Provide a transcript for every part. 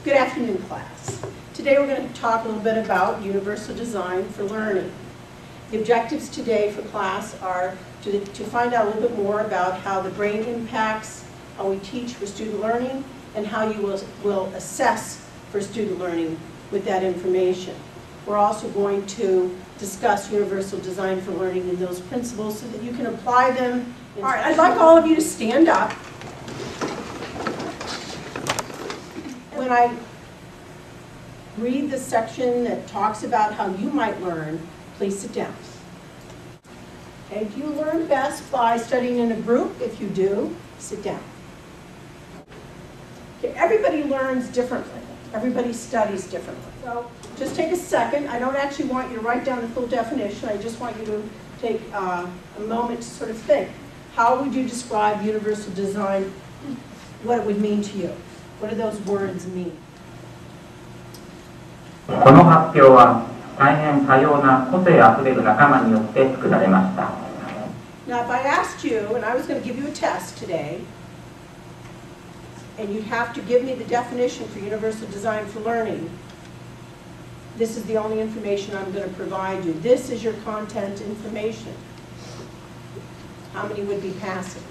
Good afternoon, class. Today we're going to talk a little bit about universal design for learning. The objectives today for class are to find out a little bit more about how the brain impacts how we teach for student learning and how you will assess for student learning with that information. We're also going to discuss universal design for learning and those principles so that you can apply them. All right, I'd like all of you to stand up. When I read the section that talks about how you might learn, please sit down. Okay, do you learn best by studying in a group? If you do, sit down. Okay, everybody learns differently. Everybody studies differently. So just take a second. I don't actually want you to write down the full definition. I just want you to take a moment to sort of think. How would you describe universal design, what it would mean to you? What do those words mean? この発表は大変多様な個性あふれる仲間によって作られました。 Now, if I asked you, and I was going to give you a test today, and you'd have to give me the definition for universal design for learning, this is the only information I'm going to provide you. This is your content information. How many would be passing?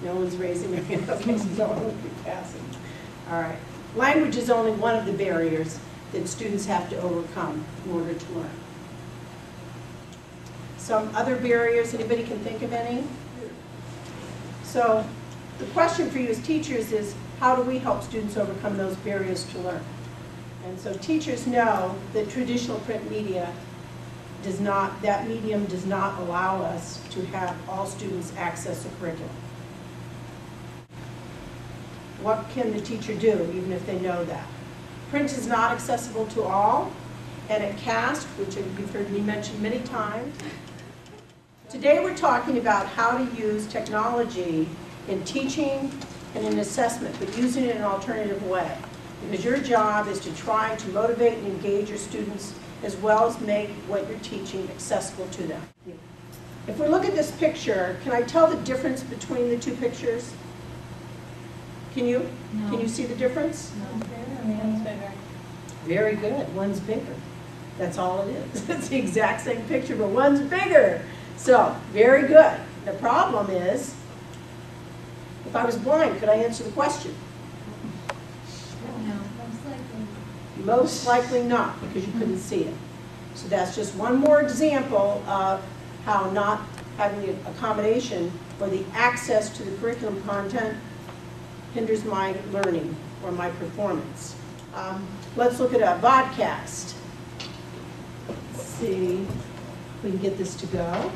No one's raising their hand. Okay, so no one would be passing. All right. Language is only one of the barriers that students have to overcome in order to learn. Some other barriers, anybody can think of any? So the question for you as teachers is, how do we help students overcome those barriers to learn? And so teachers know that traditional print media does not, that medium does not allow us to have all students access a curriculum. What can the teacher do, even if they know that? Print is not accessible to all, and at CAST, which you've heard me mention many times. Today we're talking about how to use technology in teaching and in assessment, but using it in an alternative way. Because your job is to try to motivate and engage your students as well as make what you're teaching accessible to them. If we look at this picture, can I tell the difference between the two pictures? Can you? No. Can you see the difference? No. One's bigger. Very good. One's bigger. That's all it is. It's the exact same picture, but one's bigger. So, very good. The problem is, if I was blind, could I answer the question? No, most likely. Most likely not, because you couldn't see it. So that's just one more example of how not having the accommodation or the access to the curriculum content hinders my learning or my performance. Let's look at a vodcast. Let's see if we can get this to go.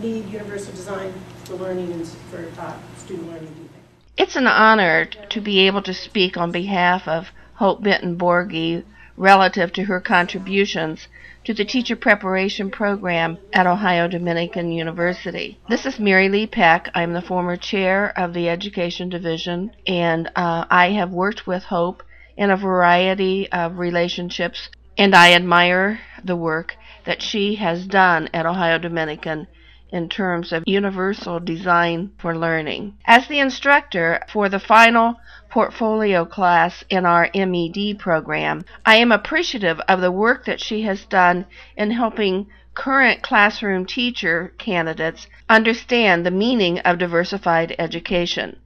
Need universal design for learning and for student learning, do you think? It's an honor to be able to speak on behalf of Hope Benton-Borghi relative to her contributions to the teacher preparation program at Ohio Dominican University. This is Mary Lee Peck. I'm the former chair of the Education Division, and I have worked with Hope in a variety of relationships, and I admire the work that she has done at Ohio Dominican in terms of universal design for learning. As the instructor for the final portfolio class in our MED program, I am appreciative of the work that she has done in helping current classroom teacher candidates understand the meaning of diversified education.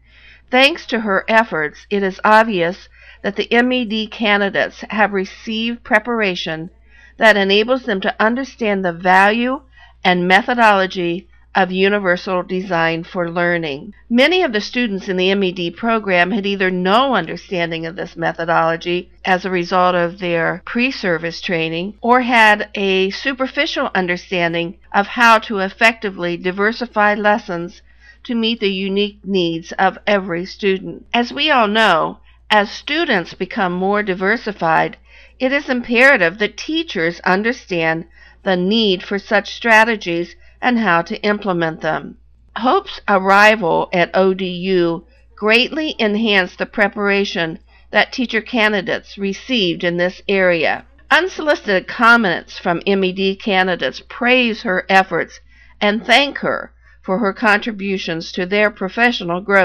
Thanks to her efforts, it is obvious that the MED candidates have received preparation that enables them to understand the value and methodology of universal design for learning. Many of the students in the MED program had either no understanding of this methodology as a result of their pre-service training, or had a superficial understanding of how to effectively diversify lessons to meet the unique needs of every student. As we all know, as students become more diversified, it is imperative that teachers understand the need for such strategies and how to implement them. Hope's arrival at ODU greatly enhanced the preparation that teacher candidates received in this area. Unsolicited comments from MED candidates praise her efforts and thank her for her contributions to their professional growth.